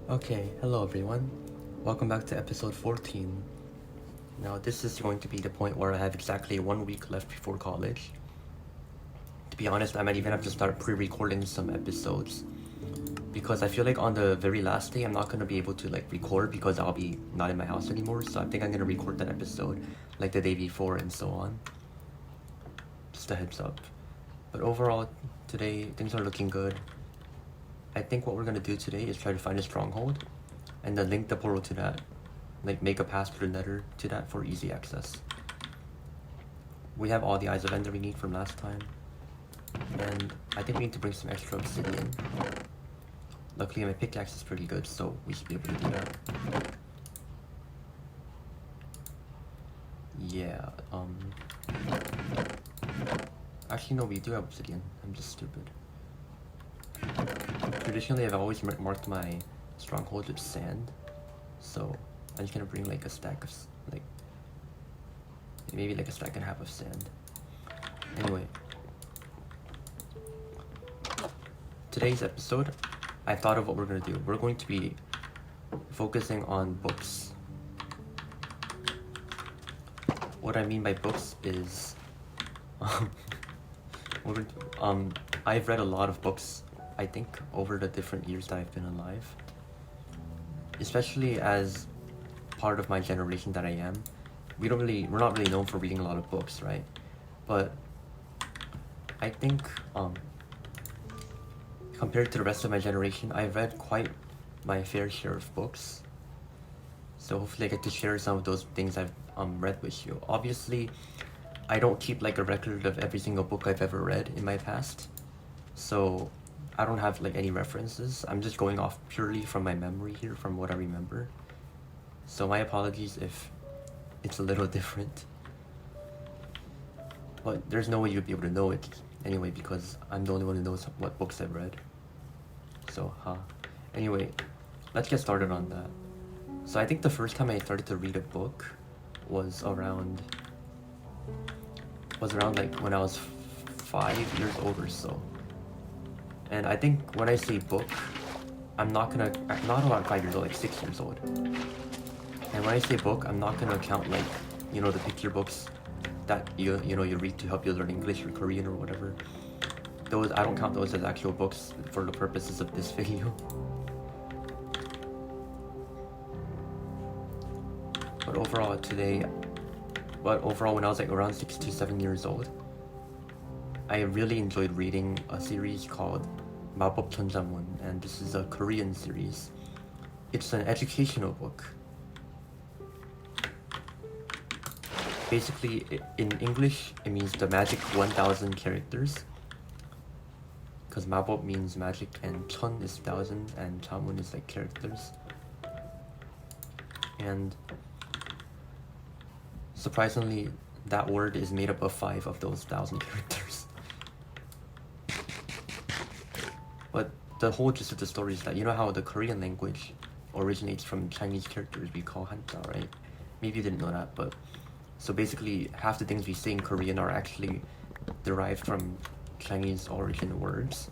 Okay, hello everyone. Welcome back to episode 14. Now, this is going to be the point where I have exactly 1 week left before college. To be honest, I might even have to start pre-recording some episodes because I feel like on the very last day I'm not going to be able to record because I'll be not in my house anymore, so I think I'm going to record that episode like the day before and so on. Just a heads up. But overall, today things are looking good. I think what we're going to do today is try to find a stronghold and then link the portal to that, make a path through the nether to that for easy access. We have all the eyes of Ender we need from last time, and I think we need to bring some extra obsidian. Luckily my pickaxe is pretty good, so we should be able to do that. Yeah, actually no, we do have obsidian. I'm just stupid. Traditionally I've always marked my stronghold with sand, so I'm just gonna bring a stack of maybe a stack and a half of sand. Anyway, today's episode, I thought of what we're gonna do. We're going to be focusing on books. What I mean by books is I've read a lot of books, I think, over the different years that I've been alive. Especially as part of my generation that I am. We're not really known for reading a lot of books, right? But I think compared to the rest of my generation, I've read quite my fair share of books. So hopefully I get to share some of those things I've read with you. Obviously, I don't keep a record of every single book I've ever read in my past. So I don't have any references. I'm just going off purely from my memory here, from what I remember. So my apologies if it's a little different. But there's no way you'd be able to know it anyway because I'm the only one who knows what books I've read. So, Anyway, let's get started on that. So I think the first time I started to read a book was around when I was 5 years old or so. And I think when I say book, I'm not around 5 years old, 6 years old. And when I say book, I'm not gonna count the picture books that you read to help you learn English or Korean or whatever. Those, I don't count those as actual books for the purposes of this video. But overall when I was around 6 to 7 years old, I really enjoyed reading a series called 마법 천자문, and this is a Korean series. It's an educational book. Basically, in English, it means the magic 1,000 characters. Because 마법 means magic, and 천 is 1,000, and 자문 is characters. And surprisingly, that word is made up of 5 of those 1,000 characters. But the whole gist of the story is that you know how the Korean language originates from Chinese characters we call hanja, right? Maybe you didn't know that, but so basically half the things we say in Korean are actually derived from Chinese origin words.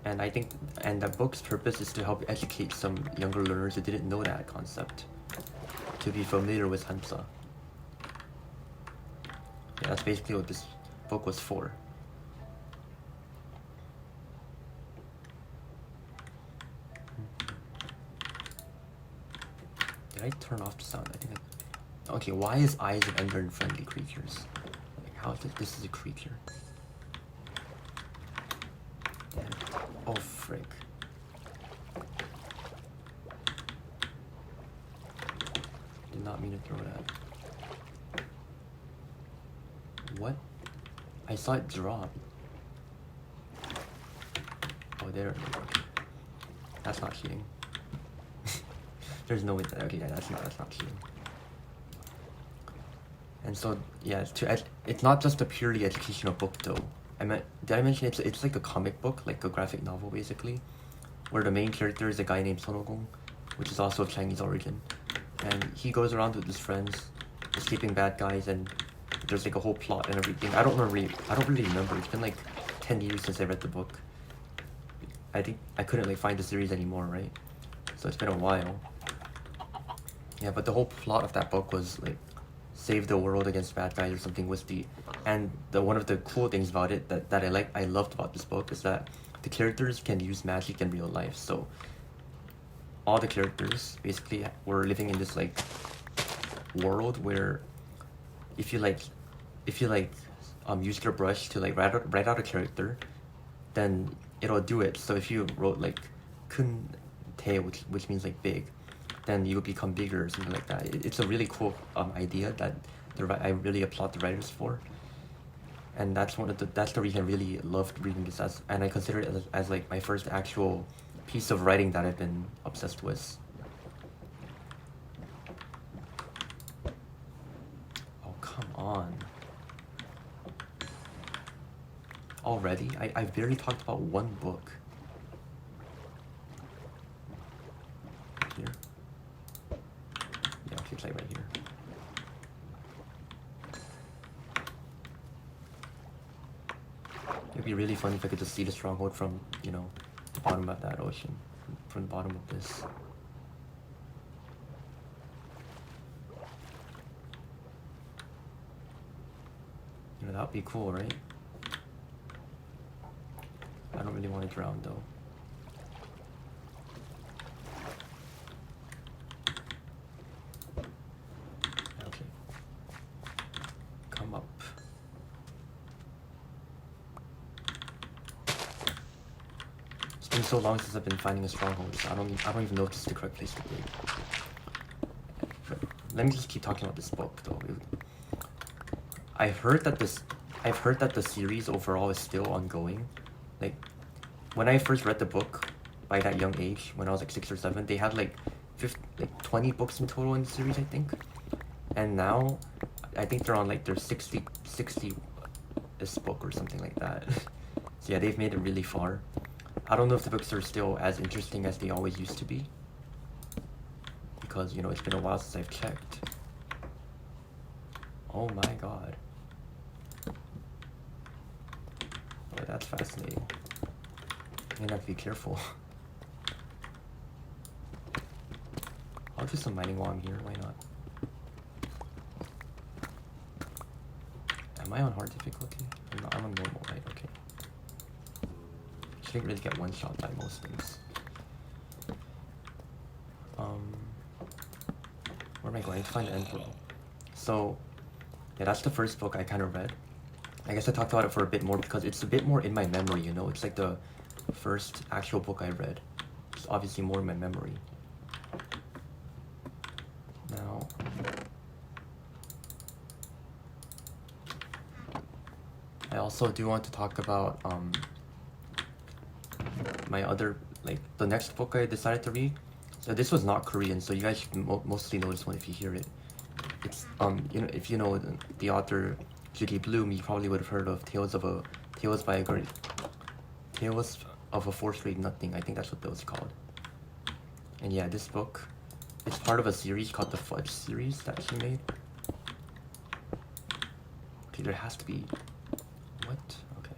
And I think the book's purpose is to help educate some younger learners who didn't know that concept to be familiar with hanja. Yeah, that's basically what this book was for. Did I turn off the sound? I think I... Okay, why is Eyes of Ender and friendly creatures? How is this is a creature? Damn it. Oh, frick. Did not mean to throw that. What? I saw it drop. Oh, there. That's not cheating. There's no way that. Okay, yeah, that's not cheating. And so, yeah, it's not just a purely educational book though. Did I mention it's like a comic book, like a graphic novel basically, where the main character is a guy named Sonogong, which is also of Chinese origin, and he goes around with his friends, escaping bad guys and there's like a whole plot and everything. I don't really remember. It's been like 10 years since I read the book. I think I couldn't like find the series anymore, right? So it's been a while. Yeah, but the whole plot of that book was like save the world against bad guys or something with the, and the one of the cool things about it that I loved about this book is that the characters can use magic in real life. So all the characters basically were living in this like world where if you use your brush to like write out a character, then it'll do it. So if you wrote like kun te, which means like big, then you would become bigger or something like that. It's a really cool idea that I really applaud the writers for. And that's the reason I really loved reading this and I consider it as like my first actual piece of writing that I've been obsessed with. Oh, come on. Already? I've barely talked about one book. Here. Yeah, okay, it's like right here. It'd be really fun if I could just see the stronghold from, you know, the bottom of that ocean. From the bottom of this. You know, that would be cool, right? I don't really want to drown though. Okay. Come up. It's been so long since I've been finding a stronghold, so I don't even know if this is the correct place to dig. Let me just keep talking about this book though. I've heard that the series overall is still ongoing. Like, when I first read the book by that young age, when I was like 6 or 7, they had like 20 books in total in the series, I think. And now, I think they're on like their 60 this book or something like that. So yeah, they've made it really far. I don't know if the books are still as interesting as they always used to be. Because, you know, it's been a while since I've checked. Oh my god. Oh, that's fascinating. I'm gonna have to be careful. I'll do some mining while I'm here, why not? Am I on hard difficulty? I'm on normal, right? Okay. Shouldn't really get one shot by most things. Where am I going? To find the end world. So, yeah, that's the first book I kind of read. I guess I talked about it for a bit more because it's a bit more in my memory, you know? It's like the first actual book I read. It's obviously more in my memory. Now, I also do want to talk about my other, like, the next book I decided to read. So this was not Korean, so you guys should mostly know this one if you hear it. It's, you know, if you know the author Judy Blume, you probably would have heard of Tales of a 4th Grade Nothing. I think that's what that was called. And yeah, this book, it's part of a series called the Fudge series that she made. Okay, there has to be... What? Okay.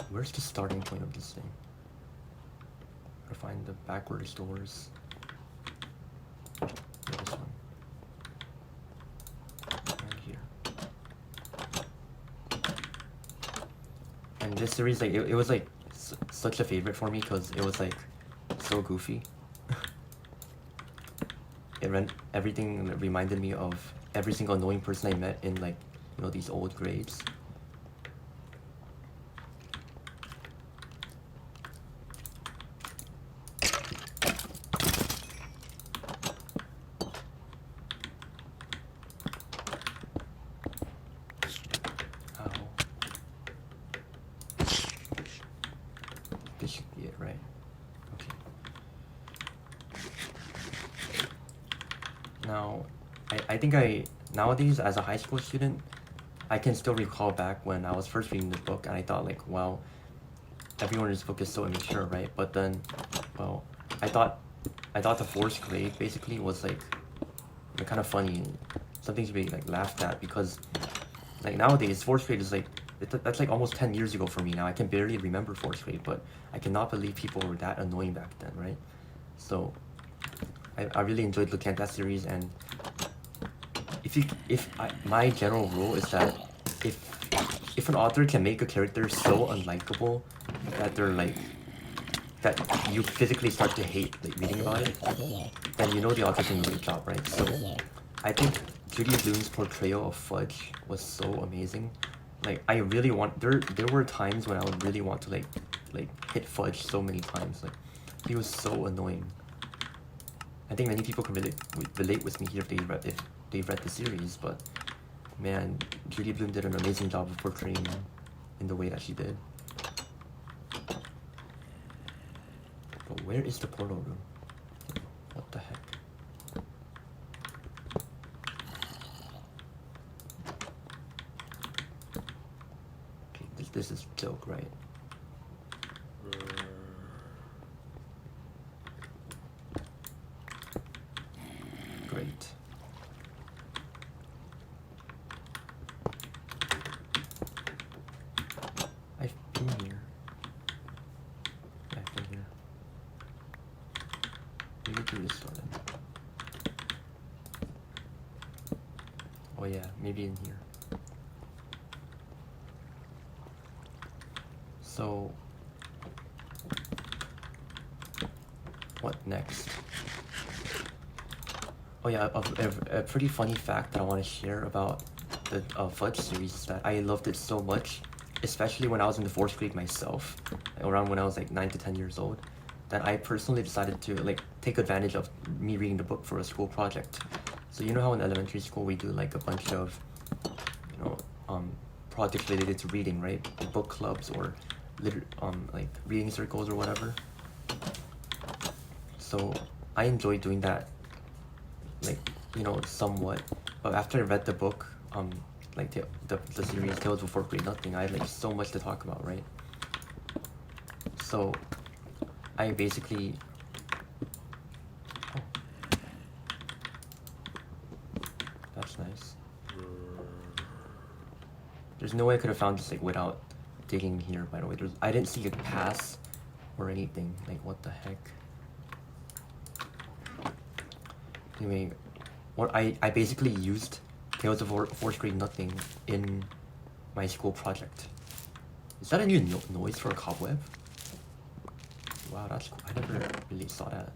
Where's the starting point of this thing? Gotta find the backwards doors. Yeah, this one. Right here. And this series, like, it was like such a favorite for me because it was like so goofy. Everything reminded me of every single annoying person I met in, like, you know, these old grades. This should be it, right? Okay. Now, I think nowadays as a high school student, I can still recall back when I was first reading the book, and I thought like, wow, everyone in this book is so immature, right? But then, well, I thought the fourth grade basically was like kind of funny and something to be like laughed at, because like nowadays fourth grade is like that's like almost 10 years ago for me now. I can barely remember fourth grade, but I cannot believe people were that annoying back then, right? So I really enjoyed looking at that series. And my general rule is that if an author can make a character so unlikable that they're like that you physically start to hate like reading about it, then you know the author's doing a great job, right? So I think Judy Blume's portrayal of Fudge was so amazing. Like I really want there were times when I would really want to like hit Fudge so many times. Like he was so annoying. I think many people can relate with me here if they've read the series, but man, Judy Blume did an amazing job of portraying him in the way that she did. But where is the portal room? What the heck? Okay, this is a joke, right? Great. I've been here. Yeah, I've been here. Maybe to restart it. Oh yeah, maybe in here. So, what next? Oh yeah, a pretty funny fact that I want to share about the Fudge series is that I loved it so much, especially when I was in the fourth grade myself, around when I was like 9 to 10 years old, that I personally decided to like take advantage of me reading the book for a school project. So you know how in elementary school we do like a bunch of, projects related to reading, right? Book clubs or like reading circles or whatever. So I enjoy doing that, like, somewhat. But after I read the book, like the series Tales Before Great Nothing, I had like so much to talk about, right? So I basically that's nice. There's no way I could have found this like without digging here, by the way. I didn't see a pass or anything. Like, what the heck? Anyway, what I basically used Tales of Fourth Grade Nothing in my school project. Is that a new noise for a cobweb? Wow, that's cool. I never really saw that.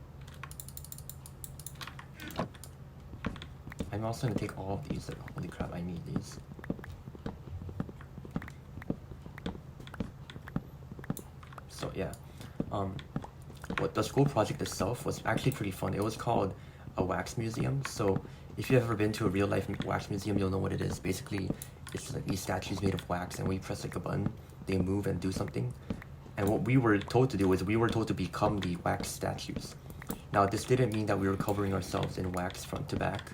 I'm also gonna take all of these. Like, holy crap, I need these. So yeah, what the school project itself was actually pretty fun. It was called a wax museum. So if you've ever been to a real life wax museum, you'll know what it is. Basically, it's like these statues made of wax, and when you press like a button, they move and do something. And what we were told to do is we were told to become the wax statues. Now this didn't mean that we were covering ourselves in wax front to back.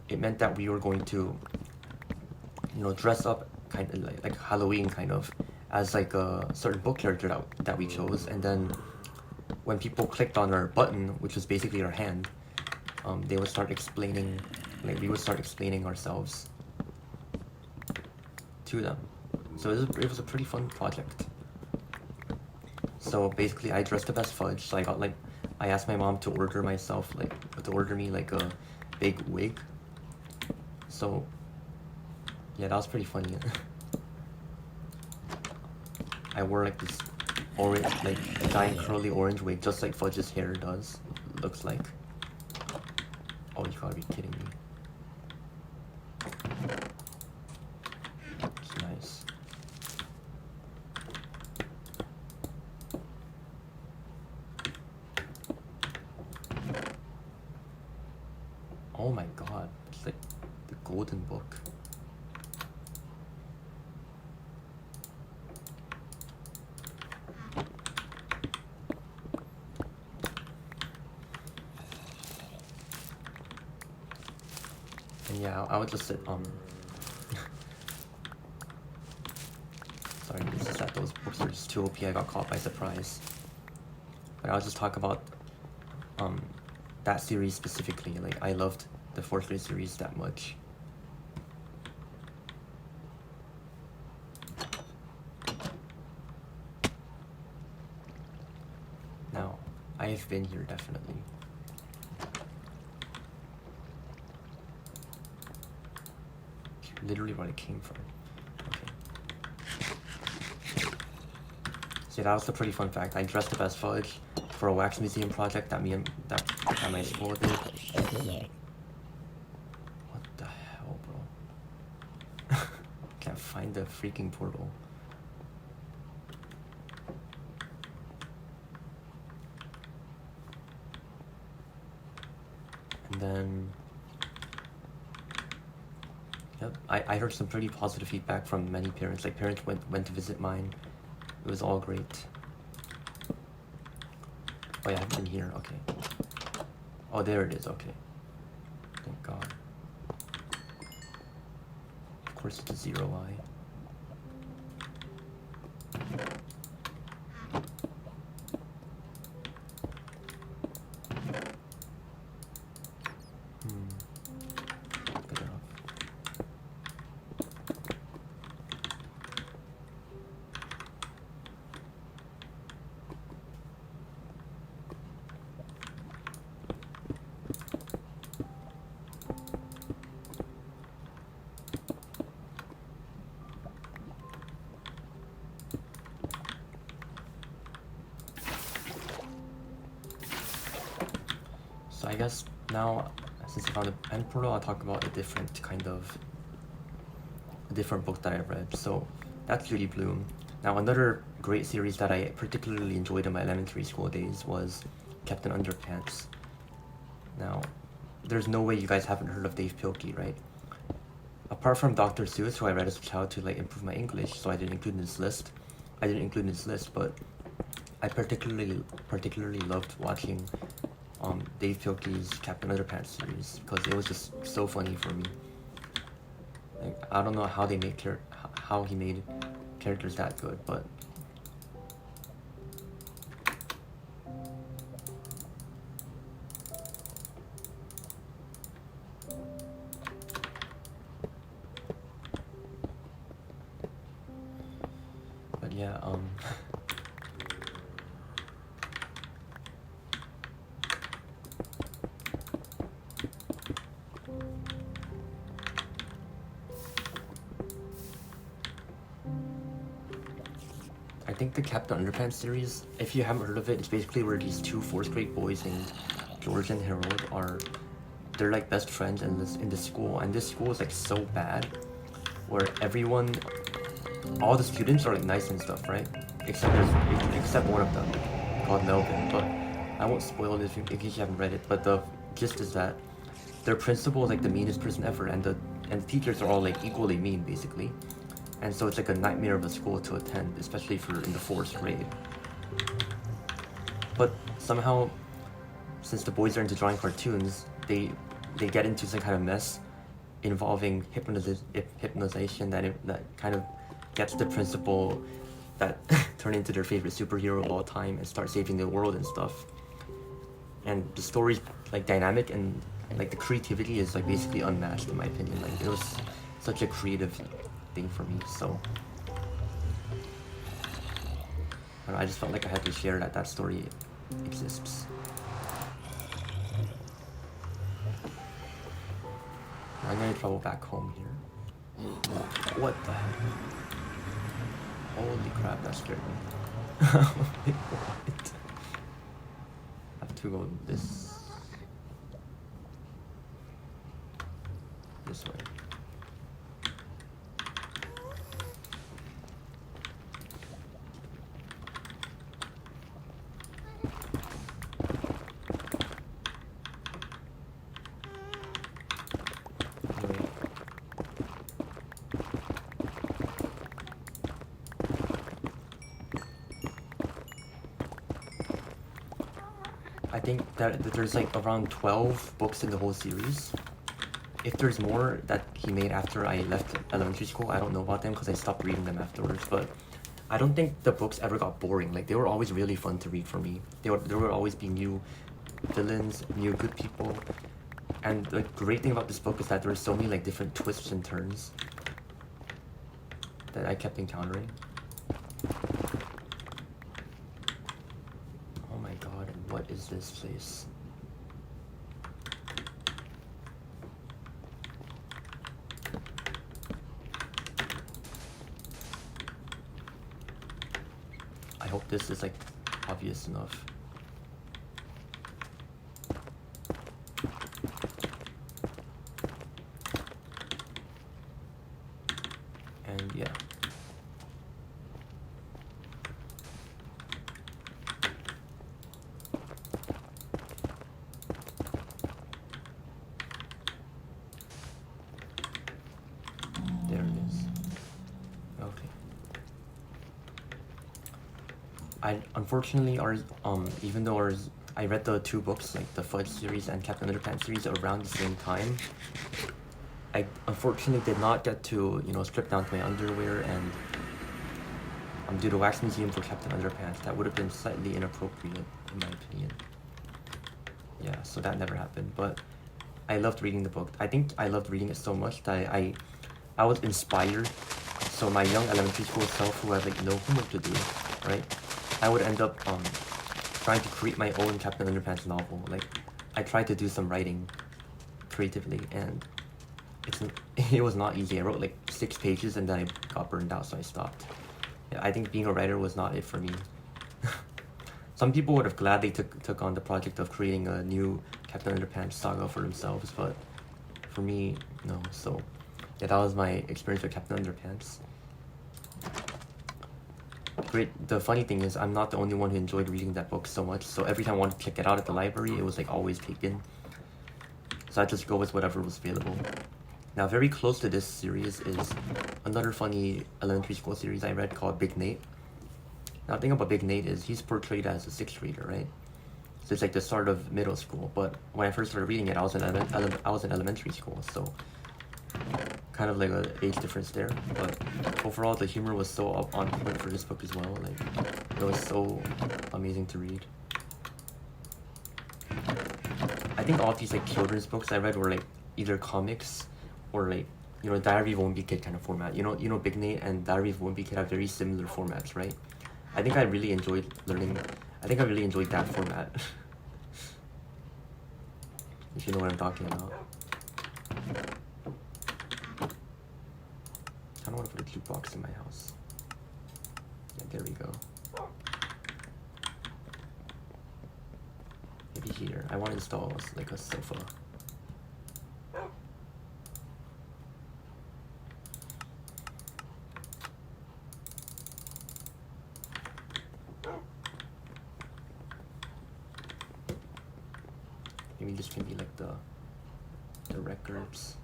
It meant that we were going to, dress up kind of like Halloween kind of, as like a certain book character that we chose. And then when people clicked on our button, which was basically our hand, they would start explaining, like we would start explaining ourselves to them. So it was a pretty fun project. So basically I dressed up as Fudge. So I asked my mom to order me like a big wig. So yeah, that was pretty funny. I wore like this orange, like giant curly orange wig, just like Fudge's hair looks like. Oh, you gotta be kidding me. It's nice. Oh my god, it's like the golden book. And yeah, I would just sit books were just too OP. I got caught by surprise. But I'll just talk about that series specifically. Like, I loved the 4th grade series that much. Now, I have been here definitely. Literally where it came from. Okay. So that was a pretty fun fact. I dressed up as Fudge for a wax museum project that my school did. What the hell, bro? Can't find the freaking portal. And then, yep, I heard some pretty positive feedback from many parents. Like, parents went to visit mine. It was all great. Oh yeah, I've been here, okay. Oh, there it is, okay. Thank God. Of course it's a 0i. Good enough. So I guess now, since I found the end portal, I'll talk about a different book that I read. So that's Judy Blume. Now, another great series that I particularly enjoyed in my elementary school days was Captain Underpants. Now, there's no way you guys haven't heard of Dave Pilkey, right? Apart from Dr. Seuss, who I read as a child to like improve my English, so I didn't include in this list. But I particularly loved watching Dave Pilkey's Captain Underpants series because it was just so funny for me. Like, I don't know how he made characters that good, but yeah, I think the Captain Underpants series, if you haven't heard of it, it's basically where these two 4th grade boys named George and Harold they're like best friends in this school, and this school is like so bad, where all the students are like nice and stuff, right? Except one of them, called Melvin. But I won't spoil it if you haven't read it. But the gist is that their principal is like the meanest person ever, and the teachers are all like equally mean, basically. And so it's like a nightmare of a school to attend, especially in the 4th grade. But somehow, since the boys are into drawing cartoons, they get into some kind of mess involving hypnotization that kind of gets the principal that turn into their favorite superhero of all time and start saving the world and stuff. And the story's like dynamic, and like the creativity is like basically unmatched in my opinion. Like, it was such a creative thing for me, so I just felt like I had to share that story exists. I'm gonna travel back home here. What the heck? Holy crap, that scared me. What? I have to go this way. I think that there's like around 12 books in the whole series. If there's more that he made after I left elementary school, I don't know about them because I stopped reading them afterwards. But I don't think the books ever got boring. Like, they were always really fun to read for me. There would always be new villains, new good people. And the great thing about this book is that there are so many like different twists and turns that I kept encountering. Oh my god, what is this place? I hope this is like obvious enough. And yeah. There it is. Okay. Unfortunately even though I read the two books, like the Fudge series and Captain Underpants series, around the same time. I unfortunately did not get to, strip down to my underwear and do the wax museum for Captain Underpants. That would have been slightly inappropriate, in my opinion. Yeah, so that never happened. But I loved reading the book. I think I loved reading it so much that I was inspired. So my young elementary school self, who had like no homework to do, right? I would end up trying to create my own Captain Underpants novel. Like, I tried to do some writing creatively, and it was not easy. I wrote like 6 pages and then I got burned out, so I stopped. Yeah, I think being a writer was not it for me. Some people would have gladly took on the project of creating a new Captain Underpants saga for themselves, but for me, no. So yeah, that was my experience with Captain Underpants. Great. The funny thing is, I'm not the only one who enjoyed reading that book so much, so every time I wanted to check it out at the library, it was like always taken. So I just go with whatever was available. Now, very close to this series is another funny elementary school series I read called Big Nate. Now, the thing about Big Nate is he's portrayed as a 6th grader, right? So it's like the start of middle school. But when I first started reading it, I was in elementary school, so kind of like an age difference there. But overall, the humor was so up on point for this book as well. Like, it was so amazing to read. I think all these like children's books I read were like either comics or like, Diary of a Wimpy Kid kind of format. Big Nate and Diary of a Wimpy Kid have very similar formats, right? I think I really enjoyed that format. If you know what I'm talking about. I don't want to put a jukebox in my house. Yeah, there we go. Maybe here. I want to install like a sofa. Maybe this can be like the records.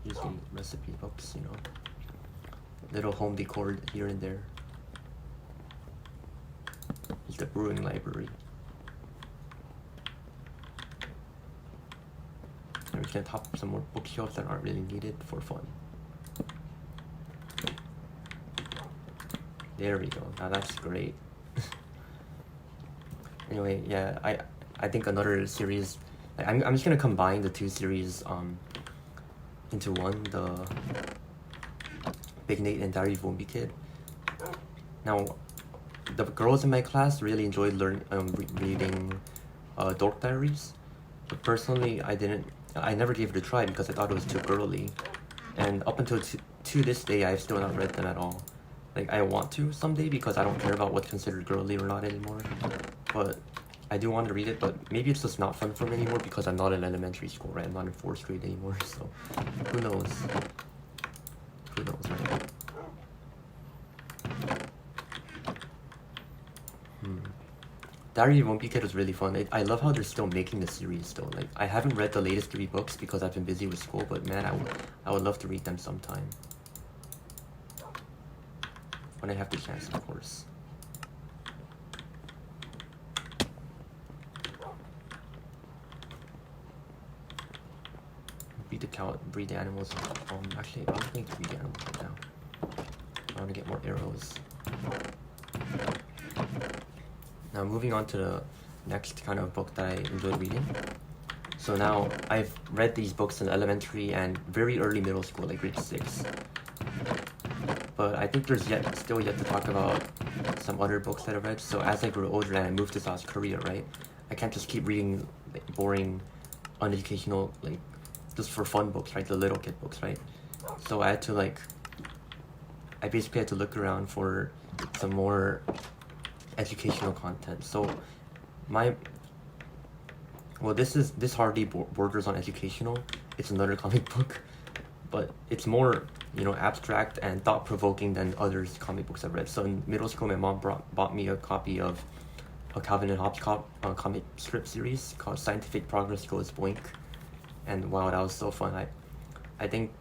Using recipe books, little home decor here and there. It's the brewing library. And we can top up some more bookshelves that aren't really needed for fun. There we go. Now that's great. Anyway, yeah, I think another series. I'm just gonna combine the two series into one, the Big Nate and Diary of a Wimpy Kid. Now, the girls in my class really enjoyed reading Dork Diaries, but personally, I never gave it a try because I thought it was too girly, and up until to this day, I've still not read them at all. Like, I want to someday because I don't care about what's considered girly or not anymore, but I do want to read it, but maybe it's just not fun for me anymore because I'm not in elementary school, right? I'm not in 4th grade anymore, so who knows? Who knows, right? Diary of a Wimpy Kid was really fun. I love how they're still making the series still. Like, I haven't read the latest 3 books because I've been busy with school, but man, I would love to read them sometime. When I have the chance, of course. Be read the cow, breed the animals. Actually, I'm going to read the animals right now. I want to get more arrows. Now moving on to the next kind of book that I enjoyed reading. So now I've read these books in elementary and very early middle school, like grade 6. But I think there's still yet to talk about some other books that I've read. So as I grew older and I moved to South Korea, right, I can't just keep reading like, boring, uneducational, like just for fun books, right, the little kid books, right. So I basically had to look around for some more educational content. So this hardly borders on educational. It's another comic book, but it's more, abstract and thought-provoking than others comic books I've read. So in middle school, my mom bought me a copy of a Calvin and Hobbes comic strip series called Scientific Progress Goes Boink. And wow, that was so fun. I think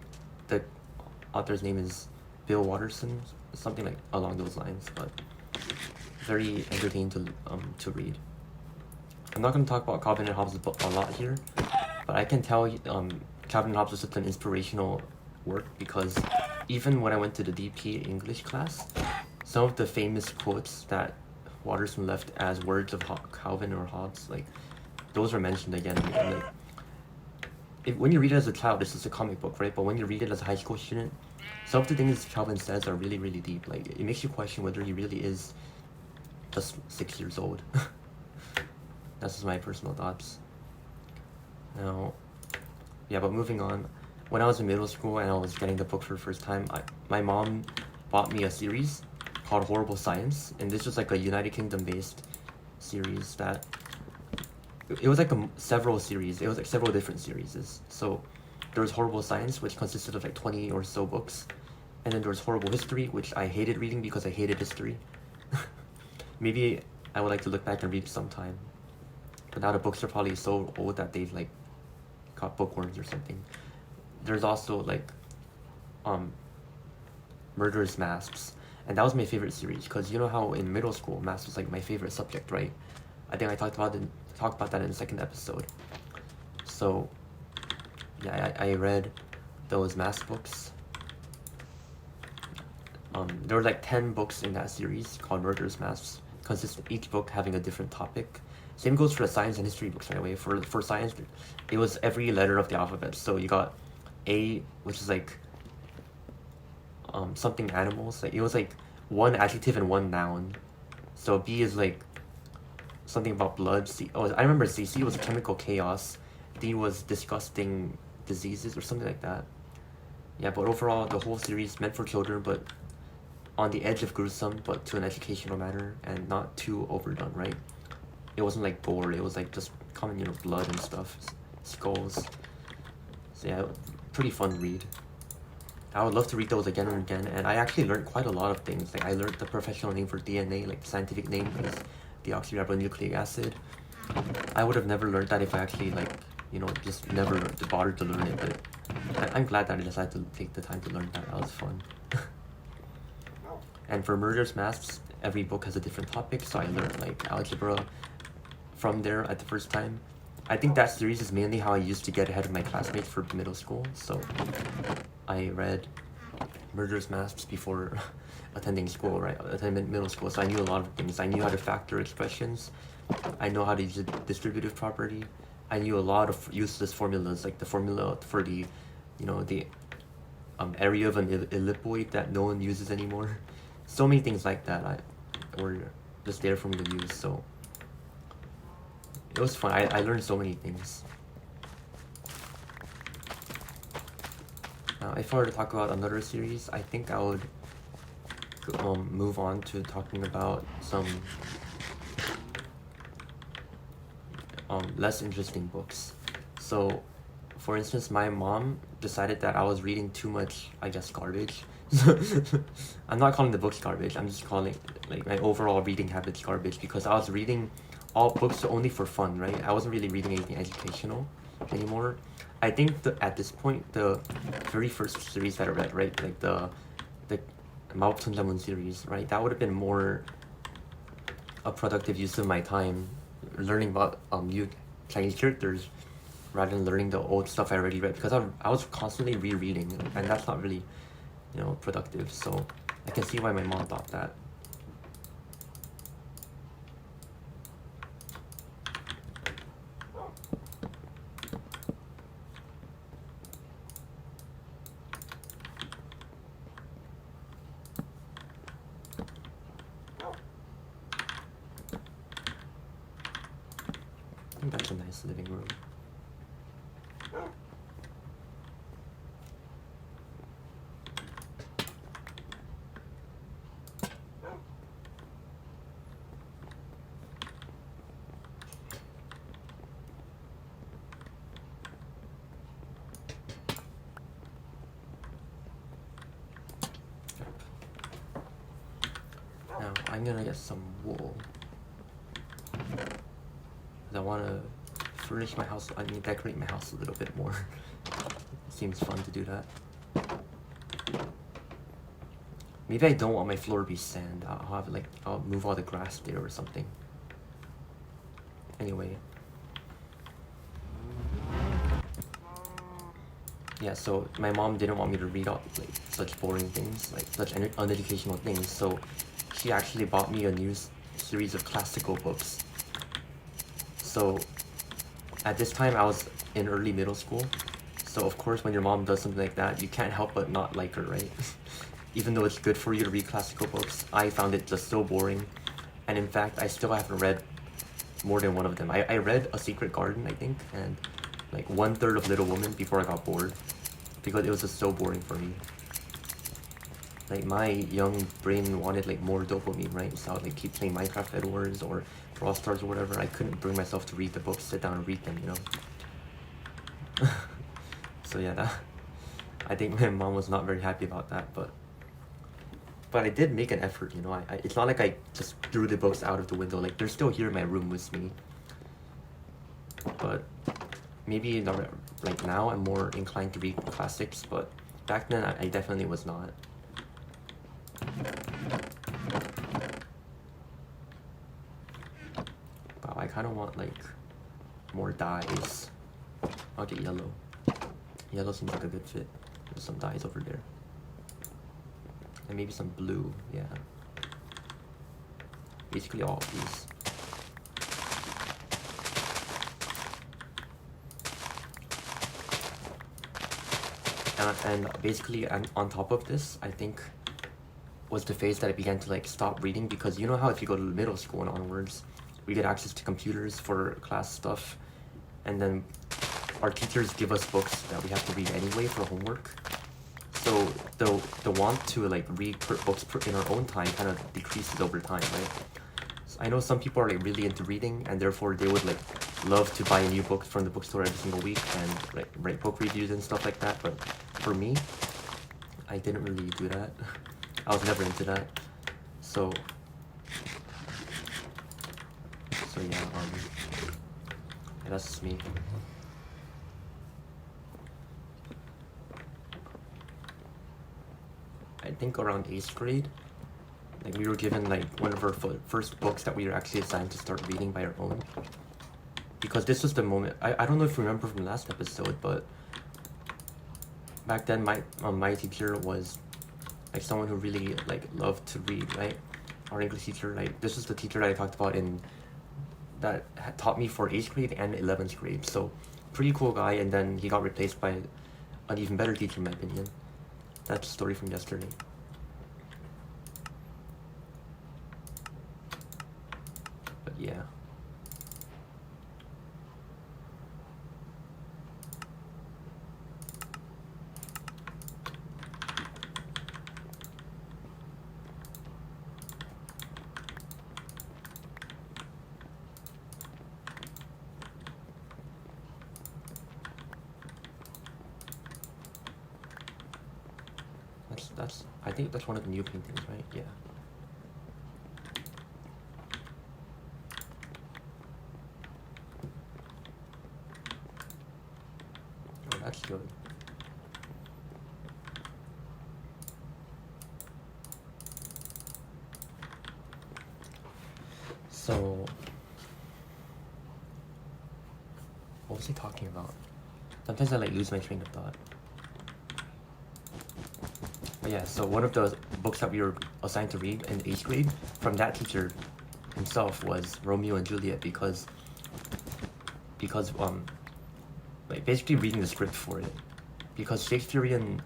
the author's name is Bill Watterson, something like along those lines, but very entertaining to read. I'm not going to talk about Calvin and Hobbes a lot here, but I can tell Calvin and Hobbes was such an inspirational work because even when I went to the DP English class, some of the famous quotes that Watterson left as words of Calvin or Hobbes, like those are mentioned again. When you read it as a child, this is a comic book, right? But when you read it as a high school student, some of the things Calvin says are really, really deep. Like it makes you question whether he really is just 6 years old. That's just my personal thoughts. Now, yeah, but moving on. When I was in middle school and I was getting the book for the first time, my mom bought me a series called Horrible Science, and this was like a United Kingdom based series that it was like several series. It was like several different series. So there was Horrible Science, which consisted of like 20 or so books, and then there was Horrible History, which I hated reading because I hated history. Maybe I would like to look back and read it sometime, but now the books are probably so old that they've like got bookworms or something. There's also like Murderous Masks, and that was my favorite series because you know how in middle school math was like my favorite subject, right? I think I talked about that in the second episode. So yeah, I read those math books. There were like 10 books in that series called Murderous Masks, each book having a different topic. Same goes for the science and history books, by the way. For science, it was every letter of the alphabet. So you got A, which is like something animals. Like it was like one adjective and one noun. So B is like something about blood. I remember C was chemical chaos. D was disgusting diseases or something like that. Yeah, but overall, the whole series meant for children, but on the edge of gruesome, but to an educational manner and not too overdone, right? It wasn't like gore. It was like just common, blood and stuff, skulls. So yeah, pretty fun read. I would love to read those again and again, and I actually learned quite a lot of things. Like I learned the professional name for DNA, like the scientific name is deoxyribonucleic acid. I would have never learned that if I actually just never bothered to learn it, but I'm glad that I decided to take the time to learn that. That was fun. And for Murderous Masks, every book has a different topic, so I learned like algebra from there at the first time. I think that series is mainly how I used to get ahead of my classmates for middle school, so I read Murderous Masks before attending school, right? Attending middle school, so I knew a lot of things. I knew how to factor expressions. I know how to use a distributive property. I knew a lot of useless formulas, like the formula for the area of an ellipsoid that no one uses anymore. So many things like that were just there for me to use, so it was fun. I learned so many things. Now, if I were to talk about another series, I think I would move on to talking about some less interesting books. So, for instance, my mom decided that I was reading too much, I guess, garbage. I'm not calling the books garbage, I'm just calling like my overall reading habits garbage, because I was reading all books only for fun, right? I wasn't really reading anything educational anymore. I think at this point, the very first series that I read, right, like the Maoptunjamun series, right, that would have been more a productive use of my time learning about new Chinese characters rather than learning the old stuff I already read, because I was constantly rereading, and that's not really, productive. So I can see why my mom thought that. I think that's a nice living room. Now I'm gonna get some wool. I want to furnish my house. I mean, decorate my house a little bit more. It seems fun to do that. Maybe I don't want my floor to be sand. I'll move all the grass there or something. Anyway. Yeah, so my mom didn't want me to read all such boring things, such uneducational things, so she actually bought me a new series of classical books. So at this time I was in early middle school, so of course when your mom does something like that, you can't help but not like her, right? Even though it's good for you to read classical books, I found it just so boring. And in fact, I still haven't read more than one of them. I read A Secret Garden, I think, and 1/3 of Little Women before I got bored, because it was just so boring for me. My young brain wanted more dopamine, right? So I would keep playing Minecraft Edwards or Brawl Stars or whatever. I couldn't bring myself to read the books, sit down and read them, So yeah, I think my mom was not very happy about that, but I did make an effort, it's not like I just threw the books out of the window. They're still here in my room with me. But maybe now I'm more inclined to read classics, but back then I definitely was not. Wow, I kind of want more dyes. I'll get yellow. Yellow seems like a good fit. There's some dyes over there. And maybe some blue, yeah. Basically all of these. And basically, on top of this, I think, was the phase that I began to stop reading, because you know how if you go to middle school and onwards, we get access to computers for class stuff, and then our teachers give us books that we have to read anyway for homework. So the want to read books in our own time kind of decreases over time, right? So I know some people are really into reading, and therefore they would love to buy a new book from the bookstore every single week and write book reviews and stuff like that. But for me, I didn't really do that. I was never into that. So yeah, that's just me. I think around 8th grade, we were given one of our first books that we were actually assigned to start reading by our own. Because this was the moment, I don't know if you remember from last episode, but back then my teacher was someone who really loved to read, right? Our English teacher, this was the teacher that I talked about that had taught me for 8th grade and 11th grade. So pretty cool guy, and then he got replaced by an even better teacher in my opinion. That's a story from yesterday. But yeah. I think that's one of the new paintings, right? Yeah. Oh, that's good. So, what was he talking about? Sometimes I like lose my train of thought. But yeah, so one of the books that we were assigned to read in 8th grade from that teacher himself was Romeo and Juliet because like basically reading the script for it, because Shakespearean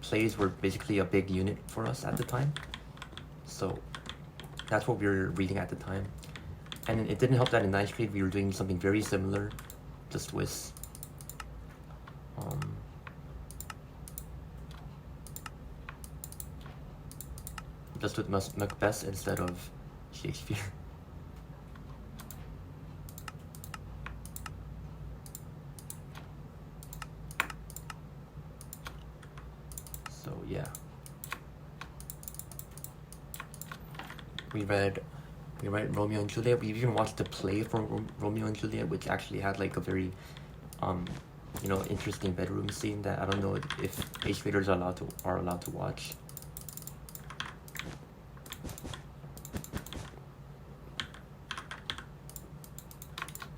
plays were basically a big unit for us at the time. So that's what we were reading at the time. And it didn't help that in 9th grade we were doing something very similar, just with Macbeth instead of Shakespeare. So yeah, we read Romeo and Juliet. We even watched the play for Romeo and Juliet, which actually had like a very interesting bedroom scene that I don't know if 8th graders are allowed to watch.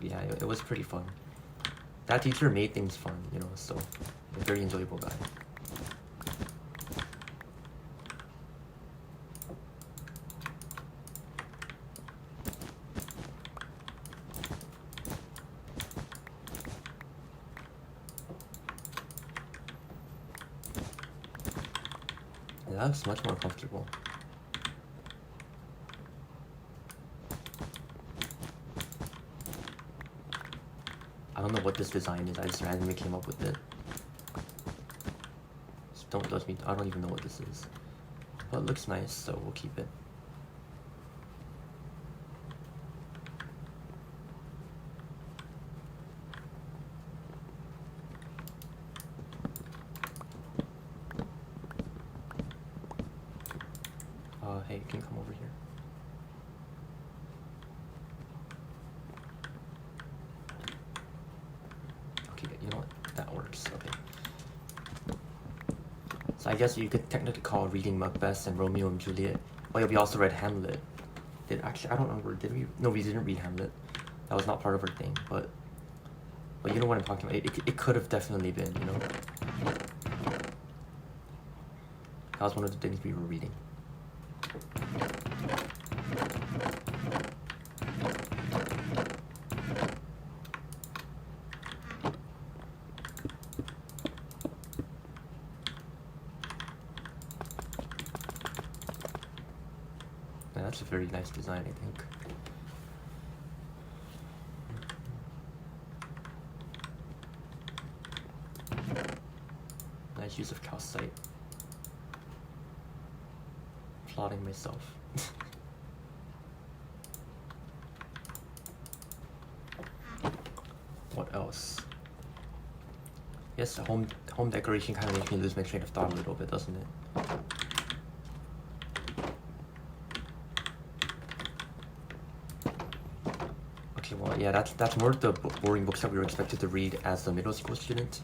Yeah, it was pretty fun. That teacher made things fun, so a very enjoyable guy. Yeah, that looks much more comfortable. I don't know what this design is, I just randomly came up with it. So don't judge me, I don't even know what this is. But it looks nice, so we'll keep it. Hey, you can come over here. Okay, you know what? That works, okay. So I guess you could technically call reading Macbeth and Romeo and Juliet. Oh yeah, we also read Hamlet. I don't remember, did we? No, we didn't read Hamlet. That was not part of our thing, but you know what I'm talking about. It could have definitely been, That was one of the things we were reading. Yeah, that's a very nice design, I think. Nice use of calcite. Applauding myself. What else? Yes, the home decoration kind of makes me lose my train of thought a little bit, doesn't it? Okay, well, yeah, that's more of the boring books that we were expected to read as a middle school student.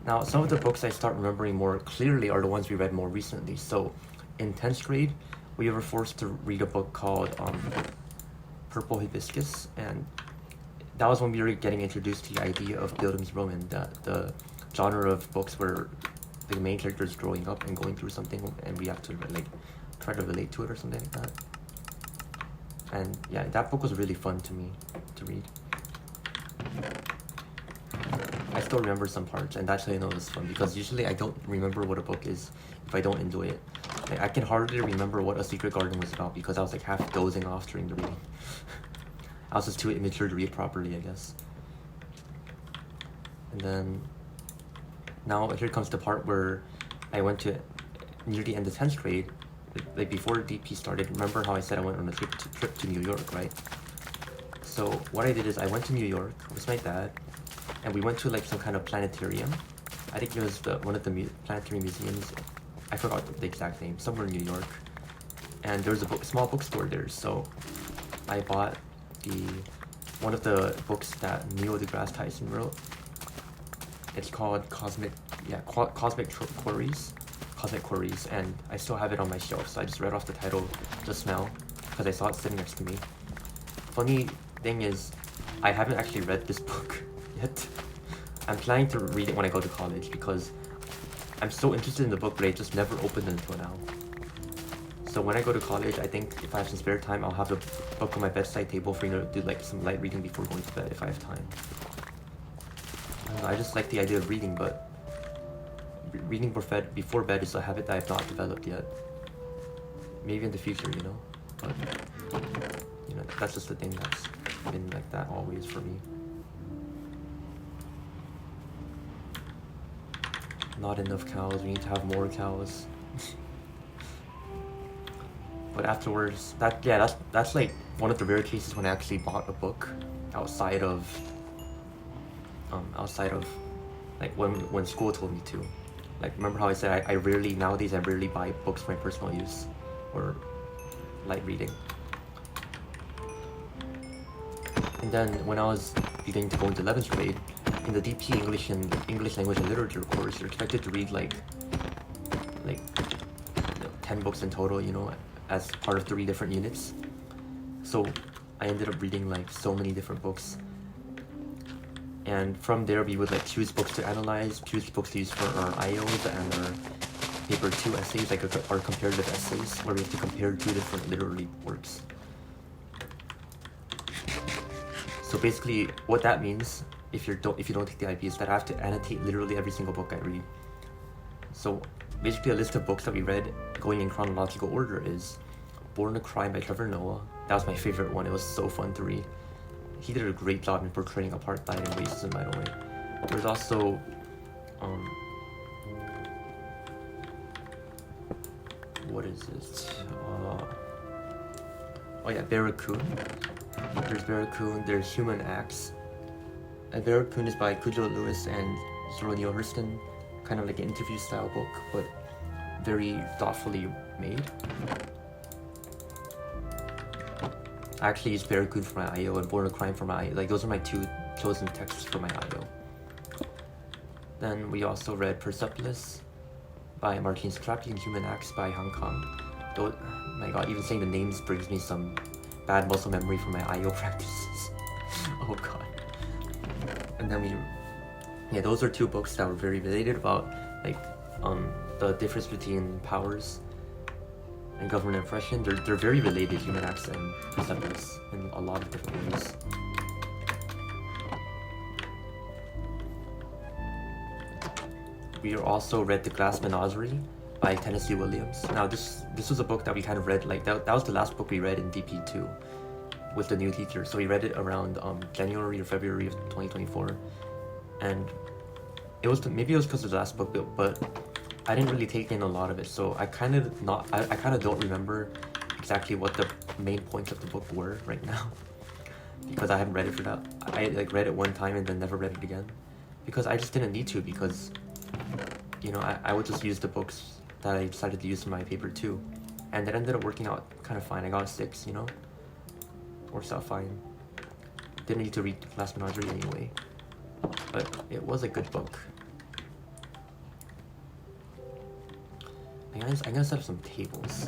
Now, some of the books I start remembering more clearly are the ones we read more recently. So, in 10th grade, we were forced to read a book called Purple Hibiscus, and that was when we were getting introduced to the idea of Bildungsroman, the genre of books where the main character is growing up and going through something, and we have to like try to relate to it or something like that. And yeah, that book was really fun to me to read. I still remember some parts, and that's how I know it was fun, because usually I don't remember what a book is if I don't enjoy it. Like, I can hardly remember what A Secret Garden was about because I was like half dozing off during the reading. I was just too immature to read properly, I guess. And then now here comes the part where I went to near the end of 10th grade, like before DP started. Remember how I said I went on a trip to New York, right? So what I did is I went to New York with my dad, and we went to like some kind of planetarium. I think it was one of the planetary museums. I forgot the exact name, somewhere in New York. And there was a small bookstore there, so I bought one of the books that Neil deGrasse Tyson wrote. It's called Cosmic Queries, and I still have it on my shelf, so I just read off the title just now because I saw it sitting next to me. Funny thing is, I haven't actually read this book yet. I'm planning to read it when I go to college because I'm so interested in the book, but I just never opened it until now. So when I go to college, I think if I have some spare time, I'll have the book on my bedside table for to do like some light reading before going to bed if I have time. I just like the idea of reading, but reading before bed is a habit that I have not developed yet. Maybe in the future, you know. But you know, that's just the thing that's been like that always for me. Not enough cows. We need to have more cows. But afterwards, that's like one of the rare cases when I actually bought a book outside of like when school told me to. Like, remember how I said nowadays I rarely buy books for my personal use or light reading. And then when I was beginning to go into 11th grade, in the DP English and English Language and Literature course, you're expected to read like 10 books in total, you know, as part of 3 different units. So I ended up reading like so many different books. And from there, we would like choose books to analyze, choose books to use for our IOs and our paper 2 essays, like our comparative essays, where we have to compare 2 different literary works. So basically, what that means, if you don't take the IP, is that I have to annotate literally every single book I read. So basically, a list of books that we read going in chronological order is Born to Crime by Trevor Noah. That was my favorite one. It was so fun to read. He did a great job in portraying apartheid and racism, by the way. There's also what is this? Oh yeah, Barracoon. There's Barracoon, there's Human Acts. And Barracoon is by Cujo Lewis and Zora Neale Hurston. Kind of like an interview style book, but very thoughtfully made. I actually used Barracoon for my IO and Born to Crime for my IO. Like, those are my 2 chosen texts for my IO. Then we also read Persepolis by Martin Scrappy and Human Acts by Hong Kong. Though, my god, even saying the names brings me some bad muscle memory from my IO practices. Oh god. And then those are 2 books that were very related about like the difference between powers and government oppression. They're very related, Human Acts and Persepolis, in a lot of different ways. We also read The Glass Menagerie by Tennessee Williams. Now this was a book that we kind of read, like that was the last book we read in DP2 with the new teacher. So we read it around January or February of 2024, and maybe it was because of the last book, but I didn't really take in a lot of it, so I kind of don't remember exactly what the main points of the book were right now, because I haven't read it for that. I like read it one time and then never read it again, because I just didn't need to, because you know, I would just use the books that I decided to use for my paper 2, and it ended up working out kind of fine. I got a 6, you know, works out fine. Didn't need to read Glass Menagerie anyway, but it was a good book. I'm gonna set up some tables.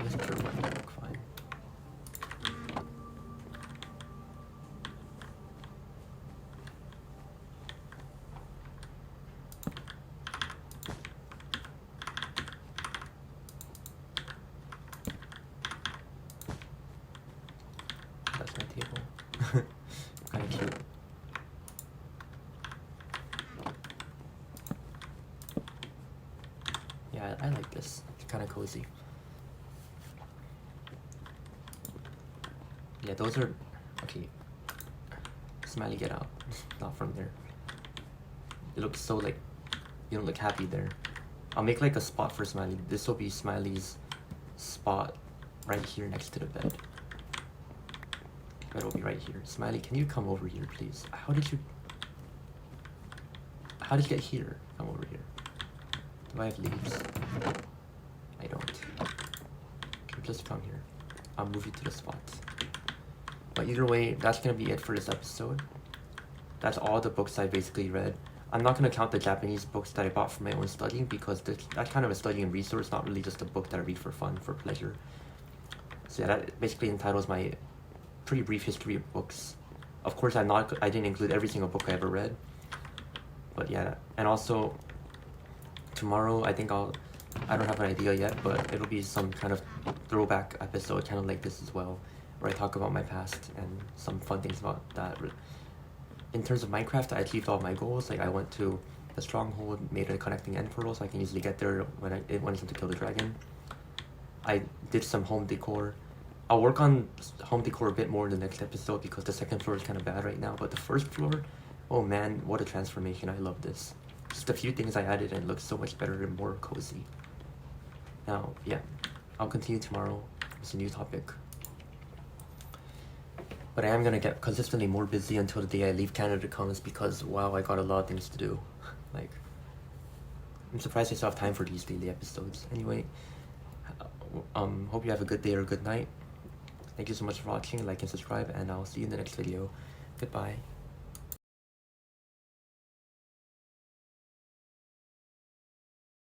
This curve might work fine. That's my table. Kind of cute. Yeah, I like this. It's kind of cozy. Yeah, those are... Okay. Smiley, get out. Not from there. It looks so like... You don't look happy there. I'll make like a spot for Smiley. This will be Smiley's spot right here next to the bed. Bed will be right here. Smiley, can you come over here, please? How did you get here? Come over here. Do I have leaves? I don't. Okay, just come here. I'll move you to the spot. But either way, that's gonna be it for this episode. That's all the books I basically read. I'm not gonna count the Japanese books that I bought for my own studying because that's kind of a studying resource, not really just a book that I read for fun, for pleasure. So yeah, that basically entitles my pretty brief history of books. Of course, I didn't include every single book I ever read. But yeah, and also tomorrow I don't have an idea yet, but it'll be some kind of throwback episode, kind of like this as well, where I talk about my past and some fun things about that. In terms of Minecraft, I achieved all my goals. Like I went to the stronghold, made a connecting end portal so I can easily get there when it went to kill the dragon. I did some home decor. I'll work on home decor a bit more in the next episode because the second floor is kind of bad right now, but the first floor, oh man, what a transformation. I love this. Just a few things I added and it looks so much better and more cozy. Now, yeah, I'll continue tomorrow with a new topic. But I am gonna get consistently more busy until the day I leave Canada comes because, wow, I got a lot of things to do. Like, I'm surprised I still have time for these daily episodes. Anyway, hope you have a good day or good night. Thank you so much for watching, like and subscribe, and I'll see you in the next video. Goodbye.